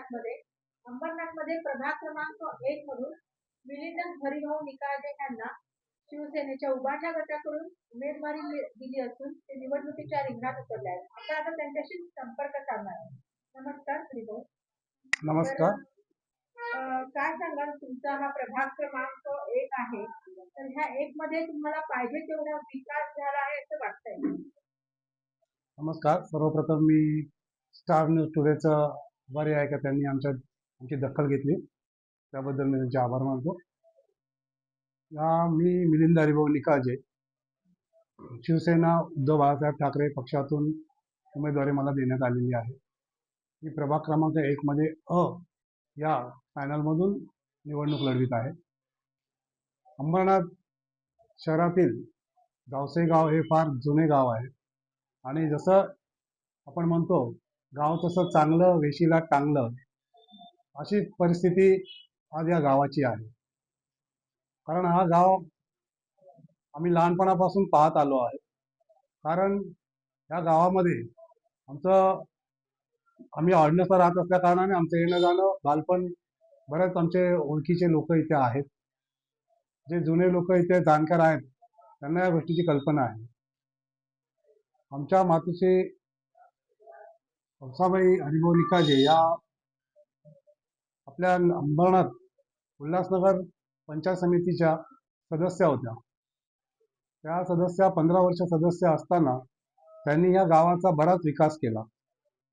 अंबरनाथमध्ये प्रभाग क्रमांक 1 मधून मिलिंद हरिभाऊ निकाळजे यांना शिवसेनेच्या उभाठा गटाकडून उमेदवारी दिली असून ते निवडणुकीच्या रिंगणात उतरले आहेत. आपण आता त्यांच्याशी संपर्क साधणार आहोत. नमस्कार हरिभाऊ. नमस्कार. काय सांगाल, तुमचा हा प्रभाग क्रमांक 1 आहे, तर ह्या 1 मध्ये तुम्हाला पाहिजे तेवढा विकास झाला आहे असं वाटतंय? नमस्कार. सर्वप्रथम मी स्टार न्यूज टुडेचा आभारी आहे का त्यांनी आमची दखल घेतली, त्याबद्दल मी त्यांचे आभार मानतो. मी मिलिंद हरिभाऊ निकाळजे, शिवसेना उद्धव बाळासाहेब ठाकरे पक्षातून उमेदवारी मला देण्यात आलेली आहे. मी प्रभाग क्रमांक 1 मध्ये या पॅनलमधून निवडणूक लढवित आहे. अंबरनाथ शहरातील गावसे गाव हे फार जुने गाव आहे आणि जसं आपण म्हणतो गाव तसं चांगलं वेशीला टांगलं, अशी परिस्थिती आज या गावाची आहे. कारण हा गाव आम्ही लहानपणापासून पाहत आलो आहे. कारण या गावामध्ये आम्ही ऑर्डिनन्सला राहत असल्या कारणाने आमचं येणं जाणं बालपण, बरेच आमचे ओळखीचे लोक इथे आहेत. जे जुने लोक इथे जाणकार आहेत त्यांना या गोष्टीची कल्पना आहे. आमच्या मातोश्री हौसाबाई हरिभाऊ निकाळजे या आपल्या अंबरनाथ उल्हासनगर पंचायत समितीच्या सदस्य होत्या. त्या सदस्य 15 वर्ष सदस्य असताना त्यांनी या गावाचा बराच विकास केला.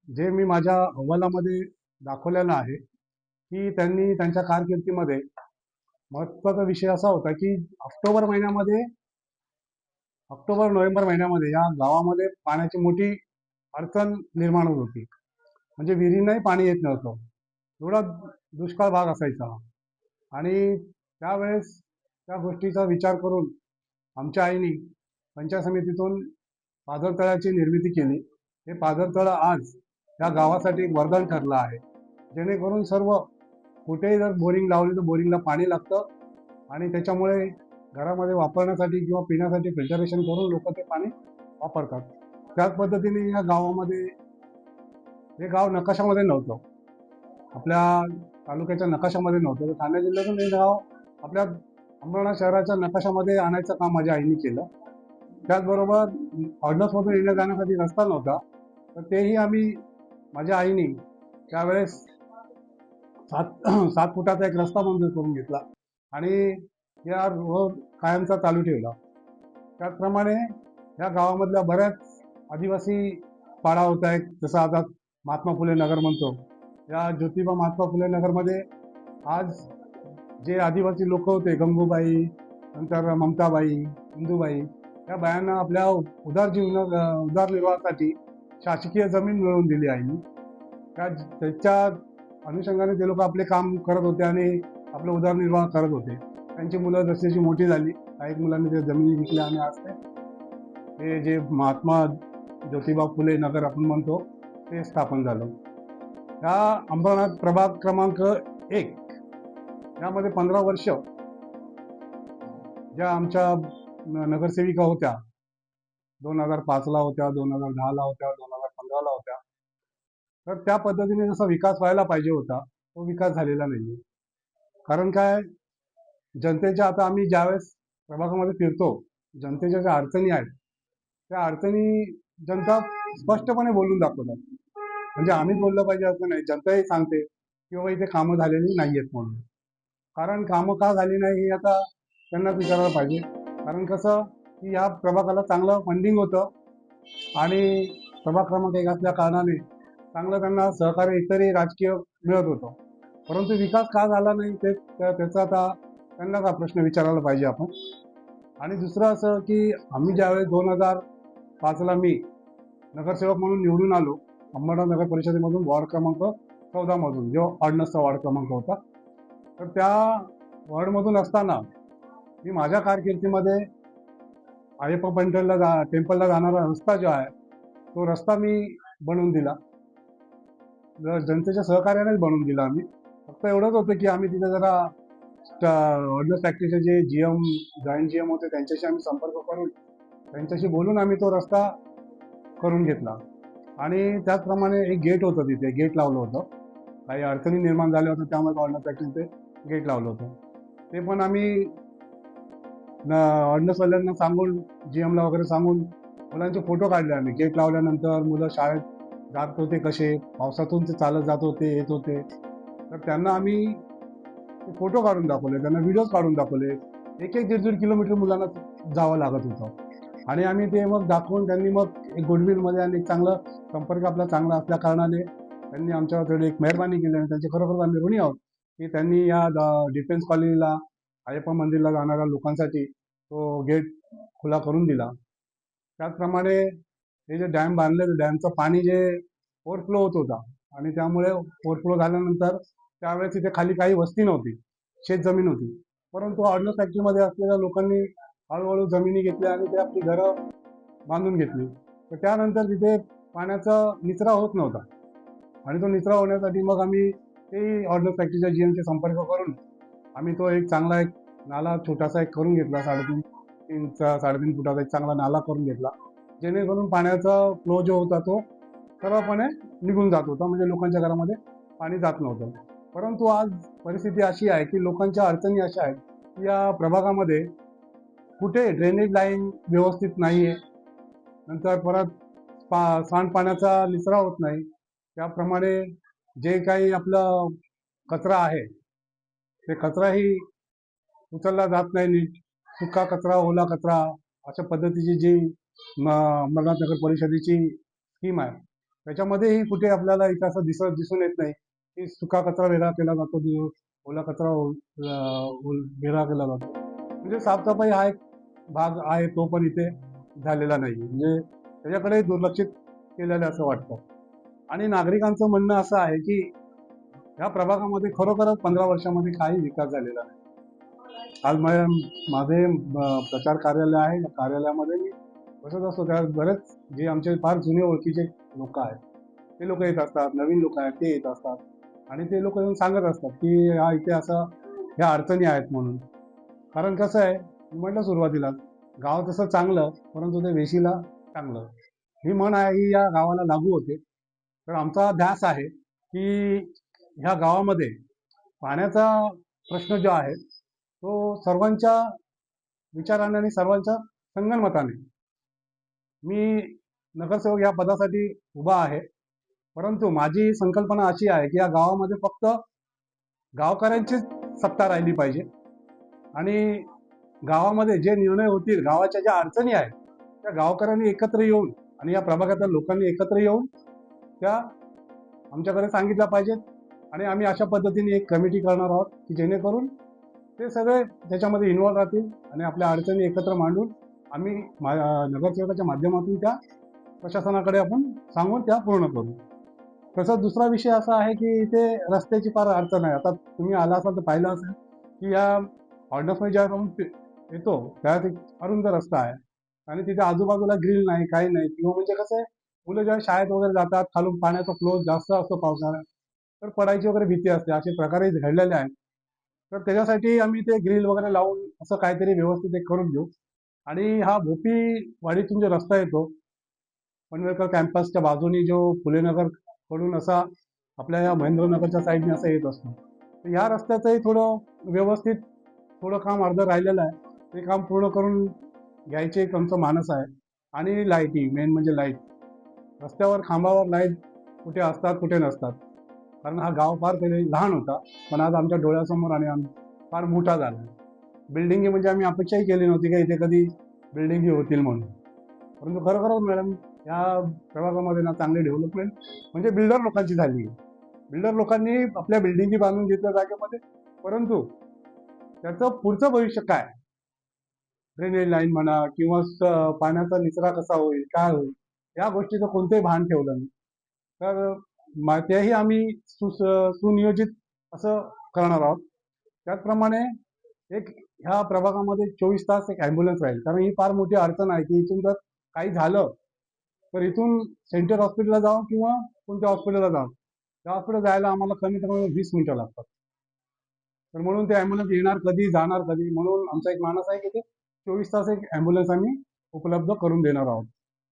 जे मी माझ्या अहवालामध्ये दाखवलेलं आहे की त्यांनी त्यांच्या कारकिर्दीमध्ये महत्त्वाचा विषय असा होता की ऑक्टोबर-नोव्हेंबर महिन्यामध्ये या गावामध्ये पाण्याची मोठी अडचण निर्माण होत होती. म्हणजे विहिरींनाही पाणी येत नव्हतं, एवढा दुष्काळ भाग असायचा. आणि त्यावेळेस त्या गोष्टीचा विचार करून आमच्या आईनी पंचायत समितीतून पाझरतळ्याची निर्मिती केली. हे पाझरतळं आज या गावासाठी एक वरदान ठरलं आहे, जेणेकरून सर्व कुठेही जर बोरिंग लावली तर बोरिंगला पाणी लागतं आणि त्याच्यामुळे घरामध्ये वापरण्यासाठी किंवा पिण्यासाठी फिल्टरेशन करून लोक ते पाणी वापरतात. त्याच पद्धतीने या गावामध्ये, हे गाव नकाशामध्ये नव्हतं, आपल्या तालुक्याच्या नकाशामध्ये नव्हतं, तर ठाणे जिल्ह्यातून हे गाव आपल्या अंबरनाथ शहराच्या नकाशामध्ये आणायचं काम माझ्या आईने केलं. त्याचबरोबर ऑर्डिनन्समधून येण्या जाण्यासाठी रस्ता नव्हता, तर तेही आम्ही माझ्या आईने त्यावेळेस 7 फुटाचा एक रस्ता मंजूर करून घेतला आणि या रोड कायमचा चालू ठेवला. त्याचप्रमाणे या गावामधल्या बऱ्याच आदिवासी पाडा होता एक, जसं आता महात्मा फुले नगर म्हणतो, या ज्योतिबा महात्मा फुले नगरमध्ये आज जे आदिवासी लोक होते, गंगूबाई, नंतर ममताबाई, इंदूबाई, या बायांना आपल्या उदरनिर्वाहासाठी शासकीय जमीन मिळवून दिली आहे. त्याच्या अनुषंगाने ते लोक आपले काम करत होते आणि आपला उदरनिर्वाह करत होते. त्यांची मुलं जशी मोठी झाली, काही मुलांनी त्या जमिनी विकल्या आणि आज ते जे महात्मा ज्योतिबा फुले नगर आपण म्हणतो ते स्थापन झालं. या अंबरनाथ प्रभाग क्रमांक 1 यामध्ये 15 वर्ष ज्या आमच्या नगरसेविका होत्या, 2005ला होत्या, 2010ला होत्या, 2015ला होत्या, तर त्या पद्धतीने जसा विकास व्हायला पाहिजे होता तो विकास झालेला नाही. कारण काय, जनतेच्या, आता आम्ही ज्यावेळेस प्रभागामध्ये फिरतो, जनतेच्या ज्या अडचणी आहेत त्या अडचणी जनता स्पष्टपणे बोलून दाखवतात. म्हणजे आम्हीच बोललं पाहिजे असं नाही, जनताही सांगते की बाबा इथे कामं झालेली नाही आहेत म्हणून. कारण कामं का झाली नाही हे आता त्यांनाच विचारायला पाहिजे. कारण कसं की या प्रभागाला चांगलं फंडिंग होतं आणि प्रभाग क्रमांक 1 असल्या कारणाने चांगलं त्यांना सहकार्य इतरही राजकीय मिळत होतं, परंतु विकास का झाला नाही ते त्याचा आता त्यांनाच हा प्रश्न विचारायला पाहिजे आपण. आणि दुसरं असं की आम्ही ज्यावेळेस 2005ला मी नगरसेवक म्हणून निवडून आलो अंबरनाथ नगर परिषदेमधून, वॉर्ड क्रमांक 14 मधून, जो ऑर्डिनन्सचा वॉर्ड क्रमांक होता, तर त्या वॉर्डमधून असताना मी माझ्या कारकिर्दीमध्ये अय्यप्पा टेम्पलला जाणारा रस्ता जो आहे तो रस्ता मी बनवून दिला. जनतेच्या सहकार्यानेच बनवून दिला. आम्ही फक्त एवढंच होतं की आम्ही तिथे जरा ऑर्डिनन्स फॅक्टरीचे जे जॉईंट जीएम होते त्यांच्याशी आम्ही संपर्क करून त्यांच्याशी बोलून आम्ही तो रस्ता करून घेतला. आणि त्याचप्रमाणे एक गेट होतं, तिथे गेट लावलं होतं. काही अडचणी निर्माण झाल्या होत्या, त्यामुळे ऑर्डनन्स फॅक्टरीचं ते गेट लावलं होतं. ते पण आम्ही ऑर्डनन्सवाल्यांना सांगून, GM ला वगैरे सांगून मुलांचे फोटो काढले आम्ही. गेट लावल्यानंतर मुलं शाळेत जात होते कसे, पावसातून ते चालत जात होते, येत होते. तर त्यांना आम्ही फोटो काढून दाखवले, त्यांना व्हिडिओज काढून दाखवले. एक 1.5 किलोमीटर मुलांना जावं लागत होतं. आणि आम्ही ते मग दाखवून त्यांनी मग एक गुडविलमध्ये आणि एक चांगलं संपर्क आपला चांगला असल्या कारणाने त्यांनी आमच्यावर थोडी एक मेहरबानी केली आणि त्यांचे खरोखर आम्ही ऋणी आहोत की त्यांनी या डिफेन्स कॉलनीला अय्यप्पा मंदिरला जाणाऱ्या लोकांसाठी तो गेट खुला करून दिला. त्याचप्रमाणे हे जे डॅम बांधले, डॅमचं पाणी जे ओव्हरफ्लो होत होता आणि त्यामुळे ओव्हरफ्लो झाल्यानंतर त्यावेळेस तिथे खाली काही वस्ती नव्हती, शेत जमीन होती. परंतु ऑर्डनन्स फॅक्टरीमध्ये असलेल्या लोकांनी हळूहळू जमिनी घेतल्या आणि ते आपली घरं बांधून घेतली. तर त्यानंतर तिथे पाण्याचा निचरा होत नव्हता आणि तो निचरा होण्यासाठी मग आम्ही ते ऑर्डनन्स फॅक्टरीच्या GMशी संपर्क करून आम्ही तो एक चांगला एक नाला छोटासा एक करून घेतला, 3.5 फुटाचा एक चांगला नाला करून घेतला, जेणेकरून पाण्याचा फ्लो जो होता तो सरळपणे निघून जात होता, म्हणजे लोकांच्या घरामध्ये पाणी जात नव्हतं. परंतु आज परिस्थिती अशी आहे की लोकांच्या अडचणी अशा आहेत की या प्रभागामध्ये कुठे ड्रेनेज लाईन व्यवस्थित नाहीये, नंतर परत सांडपाण्याचा निचरा होत नाही. त्याप्रमाणे जे काही आपलं कचरा आहे ते कचराही उचलला जात नाही नीट. सुका कचरा, ओला कचरा अशा पद्धतीची जी अहमदनगर नगर परिषदेची स्कीम आहे त्याच्यामध्येही कुठे आपल्याला इथं असं दिसून येत नाही की सुका कचरा वेगळा केला जातो, ओला कचरा वेगळा केला जातो. म्हणजे साफसफाई हा एक भाग आहे, तो पण इथे झालेला नाही, म्हणजे त्याच्याकडे दुर्लक्षित केलेलं असं वाटतं. आणि नागरिकांचं म्हणणं असं आहे की ह्या प्रभागामध्ये खरोखरच 15 वर्षामध्ये काही विकास झालेला नाही. आज माझे प्रचार कार्यालय आहे, या कार्यालयामध्ये मी बसत असतो, त्यात बरेच जे आमचे फार जुने ओळखीचे लोक आहेत ते लोक येत असतात, नवीन लोक आहेत ते येत असतात आणि ते लोक येऊन सांगत असतात की हा इथे असं ह्या अडचणी आहेत म्हणून. कारण कसं आहे, मी म्हटलं सुरुवातीला, गाव तसं चांगलं परंतु ते वेशीला चांगलं, ही म्हण आहे, ही या गावाला लागू होते. तर आमचा ध्यास आहे की ह्या गावामध्ये पाण्याचा प्रश्न जो आहे तो सर्वांच्या विचाराने आणि सर्वांच्या संगनमताने, मी नगरसेवक या पदासाठी उभा आहे, परंतु माझी संकल्पना अशी आहे की या गावामध्ये फक्त गावकऱ्यांचीच सत्ता राहिली पाहिजे आणि गावामध्ये जे निर्णय होतील, गावाच्या ज्या अडचणी आहेत त्या गावकऱ्यांनी एकत्र येऊन आणि या प्रभागातील लोकांनी एकत्र येऊन त्या आमच्याकडे सांगितल्या पाहिजेत. आणि आम्ही अशा पद्धतीने एक कमिटी करणार आहोत की जेणेकरून ते सगळे त्याच्यामध्ये इन्व्हॉल्व राहतील आणि आपल्या अडचणी एकत्र मांडून आम्ही नगरसेवकाच्या माध्यमातून त्या प्रशासनाकडे आपण सांगून त्या पूर्ण करू. तसंच दुसरा विषय असा आहे की इथे रस्त्याची फार अडचण आहे. आता तुम्ही आला असाल तर पाहिलं असेल की या ऑर्डनन्समध्ये ज्या येतो त्यात एक अरुंद रस्ता आहे आणि तिथे आजूबाजूला ग्रिल नाही, काही नाही. किंवा म्हणजे कसं आहे, मुलं जेव्हा शाळेत वगैरे जातात, खालून पाण्याचा फ्लो जास्त असतो पावसाळ्यात, तर पडायची वगैरे भीती असते. असे प्रकारही घडलेले आहेत. तर त्याच्यासाठी आम्ही ते ग्रिल वगैरे लावून असं काहीतरी व्यवस्थित एक करून देऊ. आणि हा भोपीवाडीतून जो रस्ता येतो पनवेलकर कॅम्पसच्या बाजूनी, जो फुलेनगर कडून असा आपल्या या महेंद्रनगरच्या साईडने असा येत असतो, तर ह्या रस्त्याचंही थोडं व्यवस्थित थोडं काम अर्धं राहिलेलं आहे, ते काम पूर्ण करून घ्यायचे एक आमचं मानस आहे. आणि लाईटी, मेन म्हणजे लाईट, रस्त्यावर खांबावर लाईट कुठे असतात कुठे नसतात. कारण हा गाव फार पहिले लहान होता, पण आज आमच्या डोळ्यासमोर आणि फार मोठा झाला. बिल्डिंगी म्हणजे आम्ही अपेक्षाही केली नव्हती की इथे कधी बिल्डिंगी होतील म्हणून. परंतु खरोखरच मॅडम, या प्रभागामध्ये ना चांगली डेव्हलपमेंट म्हणजे बिल्डर लोकांची झाली. बिल्डर लोकांनी आपल्या बिल्डिंगी बांधून घेतल्या जागेमध्ये, परंतु त्याचं पुढचं भविष्य काय, ड्रेनेज लाईन म्हणा किंवा पाण्याचा निचरा कसा होईल, काय होईल, या गोष्टीचं कोणतंही भान ठेवलं नाही. तर तेही आम्ही सुनियोजित असं करणार आहोत. त्याचप्रमाणे एक ह्या प्रभागामध्ये 24 तास एक ॲम्ब्युलन्स राहील, कारण ही फार मोठी अडचण आहे की इथून जर काही झालं तर इथून सेंट्रल हॉस्पिटलला जाऊन किंवा कोणत्या हॉस्पिटलला जाऊन, त्या हॉस्पिटल जायला आम्हाला कमीत कमी 20 मिनिटं लागतात. तर म्हणून ते ॲम्ब्युलन्स येणार कधी, जाणार कधी, म्हणून आमचा एक मानस आहे की ते 24 तास एक ॲम्ब्युलन्स आम्ही उपलब्ध करून देणार आहोत.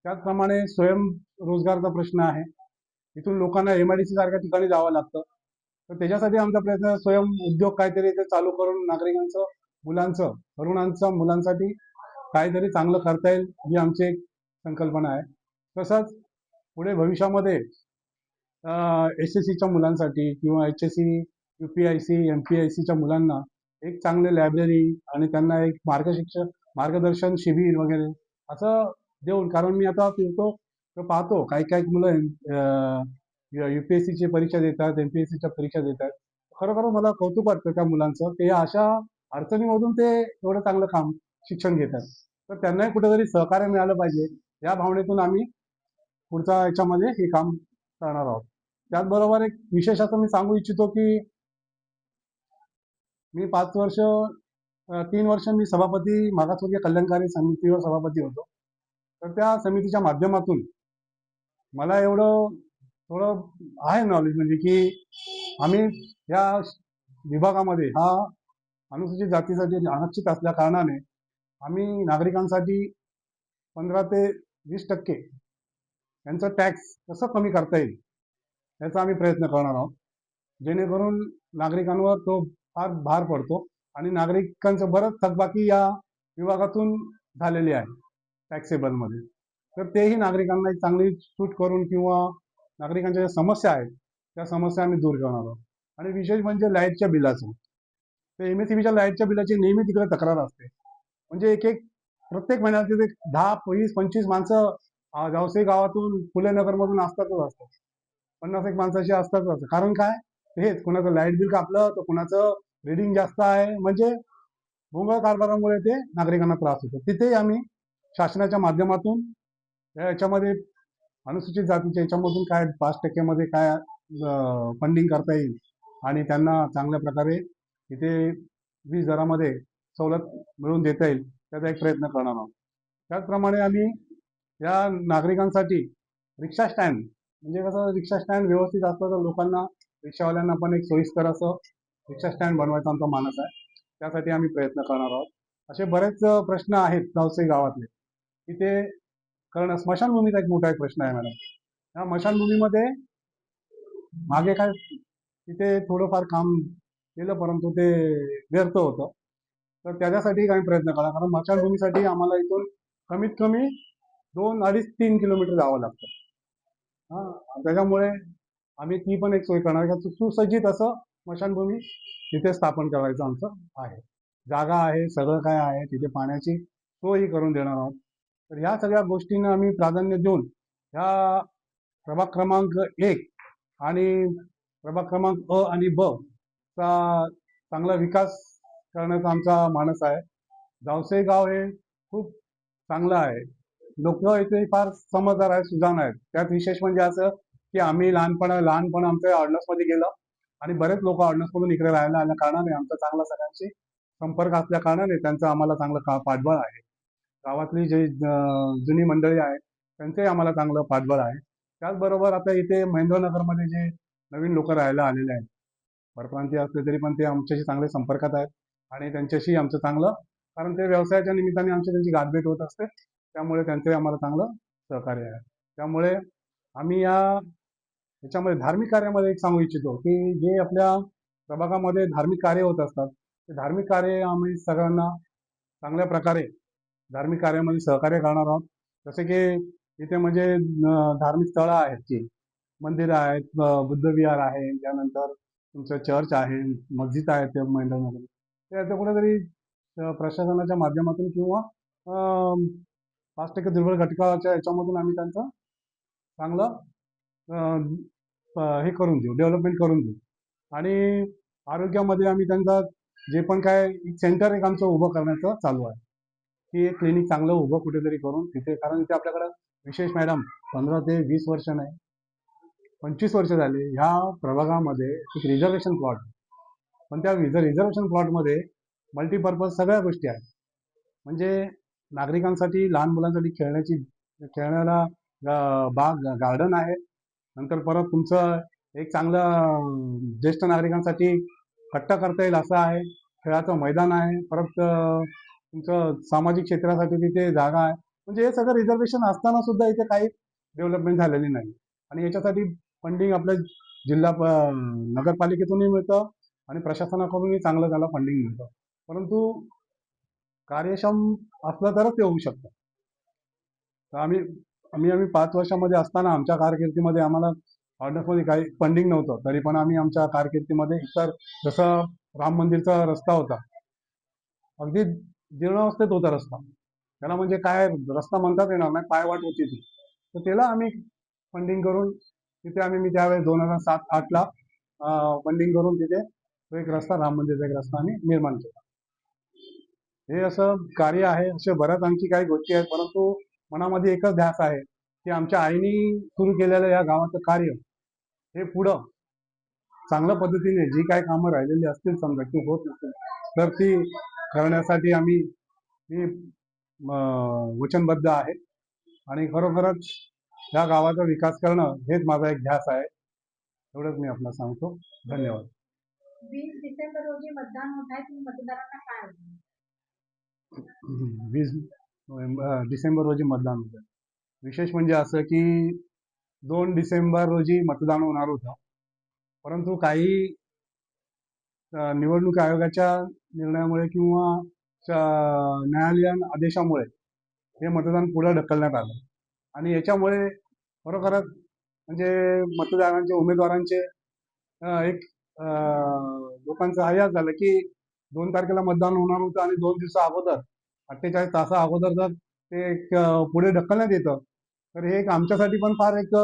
त्याचप्रमाणे स्वयंरोजगारचा प्रश्न आहे. इथून लोकांना MIDC सारख्या ठिकाणी जावं लागतं. तर त्याच्यासाठी आमचा प्रयत्न स्वयं उद्योग काहीतरी ते चालू करून नागरिकांचं, मुलांचं, तरुणांचं, मुलांसाठी काहीतरी चांगलं करता येईल ही आमची एक संकल्पना आहे. तसंच पुढे भविष्यामध्ये SSCच्या मुलांसाठी किंवा HSC, UPSC, MPSCच्या मुलांना एक चांगले लायब्ररी आणि त्यांना एक मार्गदर्शन शिबिर वगैरे असं देऊन, कारण मी आता फिरतो तर पाहतो काही काही मुलं UPSCची परीक्षा देतात, MPSCच्या परीक्षा देतात. खरोखर मला कौतुक वाटतं त्या मुलांचं, की अशा अडचणीमधून ते एवढं चांगलं काम शिक्षण घेतात. तर त्यांनाही कुठेतरी सहकार्य मिळालं पाहिजे या भावनेतून आम्ही पुढच्या याच्यामध्ये हे काम करणार आहोत. त्याचबरोबर एक विशेष असं मी सांगू इच्छितो, की मी 3 वर्ष मी सभापती मागासवर्गीय कल्याणकारी समितीवर सभापती होतो. तर त्या समितीच्या माध्यमातून मला एवढं थोडं आहे नॉलेज, म्हणजे की आम्ही या विभागामध्ये हा अनुसूचित जातीसाठी आरक्षित असल्या कारणाने आम्ही नागरिकांसाठी 15 ते 20% त्यांचं टॅक्स कसं कमी करता येईल याचा आम्ही प्रयत्न करणार आहोत, जेणेकरून नागरिकांवर तो फार भार पडतो आणि नागरिकांचं बरंच थकबाकी या विभागातून झालेली आहे टॅक्सेबलमध्ये. तर तेही नागरिकांना एक चांगली सूट करून किंवा नागरिकांच्या ज्या समस्या आहेत त्या समस्या आम्ही दूर करणार आहोत. आणि विशेष म्हणजे लाईटच्या बिलाचं, तर MSEBीच्या लाईटच्या बिलाची नेहमी तिकडे तक्रार असते. म्हणजे प्रत्येक महिन्यात एक 10, 20, 25 माणसं जावसई गावातून, फुले नगरमधून असतात. 50 एक माणसाची असतातच. कारण काय? हेच, कुणाचं लाईट बिल कापलं तर कुणाचं रिडिंग जास्त आहे, म्हणजे भोंगळ कारभारामुळे ते नागरिकांना त्रास होतो. तिथेही आम्ही शासनाच्या माध्यमातून याच्यामध्ये अनुसूचित जातीच्या याच्यामधून काय 5% मध्ये काय फंडिंग करता येईल आणि त्यांना चांगल्या प्रकारे इथे वीज दरामध्ये सवलत मिळवून देता येईल त्याचा एक प्रयत्न करणार आहोत. त्याचप्रमाणे आम्ही या नागरिकांसाठी रिक्षा स्टँड, म्हणजे कसं रिक्षा स्टँड व्यवस्थित असलं तर लोकांना, रिक्षावाल्यांना पण एक सोयीस्कर असं रिक्षा स्टँड बनवायचा आमचा मानस आहे. त्यासाठी आम्ही प्रयत्न करणार आहोत. असे बरेच प्रश्न आहेत गावचे गावातले, की ते करणं. स्मशानभूमीचा एक मोठा एक प्रश्न आहे मॅडम. या स्मशानभूमीमध्ये मागे काय तिथे थोडंफार काम केलं, परंतु ते व्यर्थ होतं. तर त्याच्यासाठी आम्ही प्रयत्न करा, कारण स्मशानभूमीसाठी आम्हाला इथून कमीत कमी 2, 2.5, 3 किलोमीटर जावं लागतं. त्याच्यामुळे आम्ही ती पण एक सोय करणार का सुसज्जित असं स्मशानभूमी तिथे स्थापन करायचं आमचं आहे. जागा आहे, सगळं काय आहे, तिथे पाण्याची सोयही करून देणार आहोत. तर ह्या सगळ्या गोष्टींना आम्ही प्राधान्य देऊन ह्या प्रभाग क्रमांक 1 आणि प्रभाग क्रमांक अ आणि ब चा चांगला विकास करण्याचा आमचा मानस आहे. जावसई गाव हे खूप चांगलं आहे. लोक इथे फार समजदार आहेत, सुजाण आहेत. त्यात विशेष म्हणजे असं, की आम्ही लहानपण आमचं ऑर्डनन्समध्ये गेलं आणि बरेच लोक ऑर्डनन्समधून इकडे राहायला आल्या कारणाने आमचा चांगला सगळ्यांशी संपर्क असल्या कारणाने त्यांचं आम्हाला चांगलं पाठबळ आहे. गावातली जे जुनी मंडळी आहेत त्यांचंही आम्हाला चांगलं पाठबळ आहे. त्याचबरोबर आता इथे महेंद्रनगरमध्ये जे नवीन लोक राहायला आलेले आहेत, परप्रांतीय असले तरी पण ते आमच्याशी चांगले संपर्कात आहेत आणि त्यांच्याशी आमचं चांगलं, कारण ते व्यवसायाच्या निमित्ताने आमची त्यांची गाठभेट होत असते, त्यामुळे त्यांचंही आम्हाला चांगलं सहकार्य आहे. त्यामुळे आम्ही याच्यामध्ये धार्मिक कार्यामध्ये एक सांगू इच्छितो, की जे आपल्या प्रभागामध्ये धार्मिक कार्य होत असतात, ते धार्मिक कार्य आम्ही सगळ्यांना चांगल्या प्रकारे धार्मिक कार्यामध्ये सहकार्य करणार आहोत. जसे की इथे म्हणजे धार्मिक स्थळं आहेत, की मंदिरं आहेत, बुद्धविहार आहे, त्यानंतर तुमचं चर्च आहे, मस्जिद आहे ते महेंद्रनगर, ते आता कुठेतरी प्रशासनाच्या माध्यमातून किंवा 5% दुर्बल घटकाच्या याच्यामधून आम्ही त्यांचं चांगलं हे करून देऊ, डेव्हलपमेंट करून देऊ. आणि आरोग्यामध्ये आम्ही त्यांचा जे पण काय सेंटर एक आमचं उभं करण्याचं चालू आहे, की एक क्लिनिक चांगलं उभं कुठेतरी करून तिथे, कारण इथे आपल्याकडं विशेष मॅडम 15 ते 20 वर्ष नाही, 25 वर्ष झाले ह्या प्रभागामध्ये एक रिझर्वेशन प्लॉट, पण त्या रिझर्वेशन प्लॉटमध्ये मल्टीपर्पज सगळ्या गोष्टी आहेत. म्हणजे नागरिकांसाठी, लहान मुलांसाठी खेळण्याला बाग, गार्डन आहे. नंतर परत तुमचं एक चांगलं ज्येष्ठ नागरिकांसाठी कट्टा करता येईल असं आहे, खेळाचं मैदान आहे. परत तुमचं सामाजिक क्षेत्रासाठी तिथे जागा आहे. म्हणजे हे सगळं रिझर्वेशन असताना सुद्धा इथे काही डेव्हलपमेंट झालेली नाही आणि याच्यासाठी फंडिंग आपल्या नगरपालिकेतूनही मिळतं आणि प्रशासनाकडूनही चांगलं त्याला फंडिंग मिळतं. परंतु कार्यक्षम असलं तरच ते होऊ शकतं. तर आम्ही 5 वर्षामध्ये असताना आमच्या कारकिर्दीमध्ये आम्हाला ऑर्डर्समध्ये काही फंडिंग नव्हतं. तरी पण आम्ही आमच्या कारकिर्दीमध्ये इतर जसं राम मंदिरचा रस्ता होता, अगदी जीर्णावस्थेत होता रस्ता. त्याला म्हणजे काय रस्ता म्हणतात येणार नाही, पायवाट होती ती. तर त्याला आम्ही फंडिंग करून तिथे मी त्यावेळेस 2007-08ला फंडिंग करून तिथे तो एक रस्ता, राम मंदिरचा एक रस्ता आम्ही निर्माण केला. हे असं कार्य आहे. असे बऱ्याच आणखी काही गोष्टी आहेत, परंतु मनामध्ये एकच ध्यास आहे की आमच्या आईनी सुरू केलेलं या गावाचं कार्य हे पुढं चांगल्या पद्धतीने जी काही कामं राहिलेली असतील समजा की होत नसतील तर ती करण्यासाठी मी वचनबद्ध आहे आणि खरोखरच या गावाचा विकास करणं हेच माझा एक ध्यास आहे. एवढंच मी आपल्याला सांगतो. धन्यवाद. 20 डिसेंबर रोजी मतदान होत आहे, तुम्ही मतदारांना काय आव्हान? 20 डिसेंबर रोजी मतदान होतं. विशेष म्हणजे असं की 2 डिसेंबर रोजी मतदान होणार होतं, परंतु काही निवडणूक आयोगाच्या निर्णयामुळे किंवा न्यायालयीन आदेशामुळे हे मतदान पुढे ढकलण्यात आलं आणि याच्यामुळे खरोखरच म्हणजे मतदारांचे, उमेदवारांचे एक लोकांचं हयास झालं की 2 तारखेला मतदान होणार होतं आणि 2 दिवसा अगोदर 48 तासा अगोदर जर ते पुढे ढकलण्यात येतं तर हे एक आमच्यासाठी पण फार एक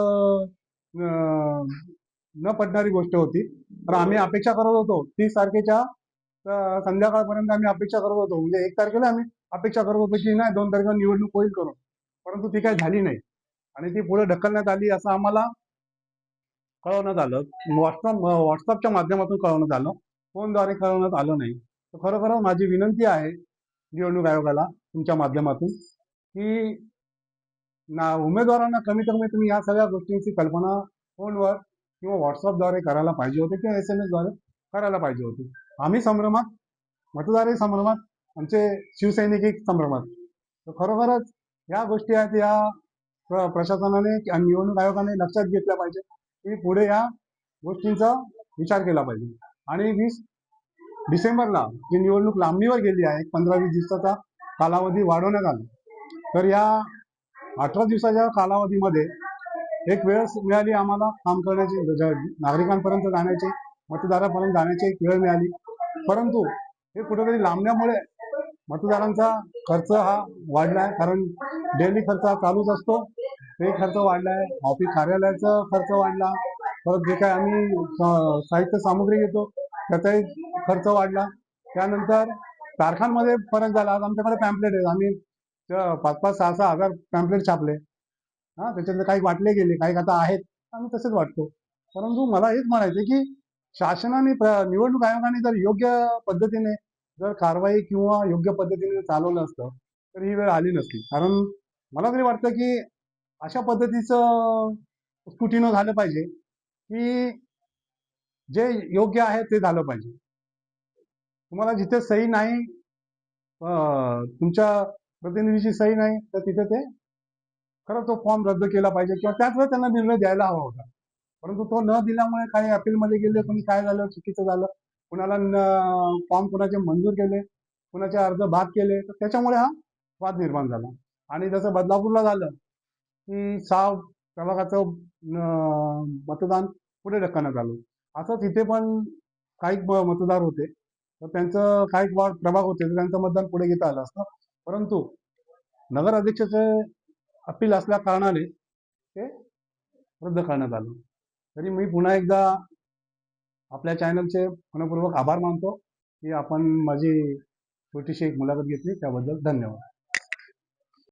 न पटणारी गोष्ट होती. तर आम्ही अपेक्षा करत होतो 30 तारखेच्या संध्याकाळपर्यंत आम्ही अपेक्षा करत होतो, म्हणजे 1 तारखेला आम्ही अपेक्षा करत होतो की नाही 2 तारखेला निवडणूक होईल करून, परंतु ती काही झाली नाही आणि ती पुढे ढकलण्यात आली असं आम्हाला कळवण्यात आलं. व्हॉट्सअपच्या माध्यमातून कळवण्यात आलं, फोनद्वारे कळवण्यात आलं नाही. तर खरोखर माझी विनंती आहे निवडणूक आयोगाला तुमच्या माध्यमातून की उमेदवारांना कमीत कमी तुम्ही या सगळ्या गोष्टींची कल्पना फोनवर किंवा व्हॉट्सअपद्वारे करायला पाहिजे होते किंवा SMS द्वारे करायला पाहिजे होती. आम्ही संभ्रमात, मतदारही संभ्रमात, आमचे शिवसैनिकही संभ्रमात. तर खरोखरच या गोष्टी आहेत, या प्रशासनाने आणि निवडणूक आयोगाने लक्षात घेतल्या पाहिजे की पुढे या गोष्टींचा विचार केला पाहिजे. आणि 20 डिसेंबरला जी निवडणूक लांबणीवर गेली आहे, 15-20 दिवसाचा कालावधी वाढवण्यात आला, तर या 18 दिवसाच्या कालावधीमध्ये एक वेळ मिळाली आम्हाला काम करण्याची, नागरिकांपर्यंत जाण्याची, मतदारापर्यंत जाण्याची एक वेळ मिळाली. परंतु हे कुठेतरी लांबण्यामुळे मतदारांचा खर्च हा वाढलाय, कारण डेली खर्च हा चालूच असतो, ते खर्च वाढलाय. ऑफिस कार्यालयाचा खर्च वाढला, परत जे काय आम्ही साहित्य सामुग्री घेतो त्याचाही खर्च वाढला. त्यानंतर तारखांमध्ये फरक झाला. आज आमच्याकडे पॅम्पलेट आहेत, आम्ही 5-5, 6-6 हजार पॅम्पलेट छापले. त्याच्यातले काही वाटले गेले, काही आता आहेत, आम्ही तसेच वाटतो. परंतु मला हेच म्हणायचं की शासनाने, निवडणूक आयोगाने जर योग्य पद्धतीने जर कारवाई किंवा योग्य पद्धतीने चालवलं असतं तर ही वेळ आली नसती. कारण मला तरी वाटतं की अशा पद्धतीचं स्क्रुटिनी झालं पाहिजे की जे योग्य आहे ते झालं पाहिजे. तुम्हाला जिथे सही नाही, तुमच्या प्रतिनिधीची सही नाही, तर तिथे ते खरं तो फॉर्म रद्द केला पाहिजे किंवा त्याच वेळेस त्यांना निर्णय द्यायला हवा होता. परंतु तो न दिल्यामुळे काही अपीलमध्ये गेले, कोणी काय झालं, चुकीचं झालं, कुणाला फॉर्म कुणाचे मंजूर केले, कुणाचे अर्ज बाद केले, तर त्याच्यामुळे हा वाद निर्माण झाला. आणि जसं बदलापूरला झालं की 6 प्रभागाचं मतदान पुढे ढकलण्यात आलं, असं तिथे पण काही मतदार होते, तर त्यांचं काही प्रभाग होते, तर त्यांचं मतदान पुढे घेता आलं असतं. परंतु नगर अध्यक्षाचे अपील असल्या कारणाने ते रद्द करण्यात आलं. तरी मी पुन्हा एकदा आपल्या चॅनलचे मनपूर्वक आभार मानतो की आपण माझी छोटीशी एक मुलाखत घेतली, त्याबद्दल धन्यवाद.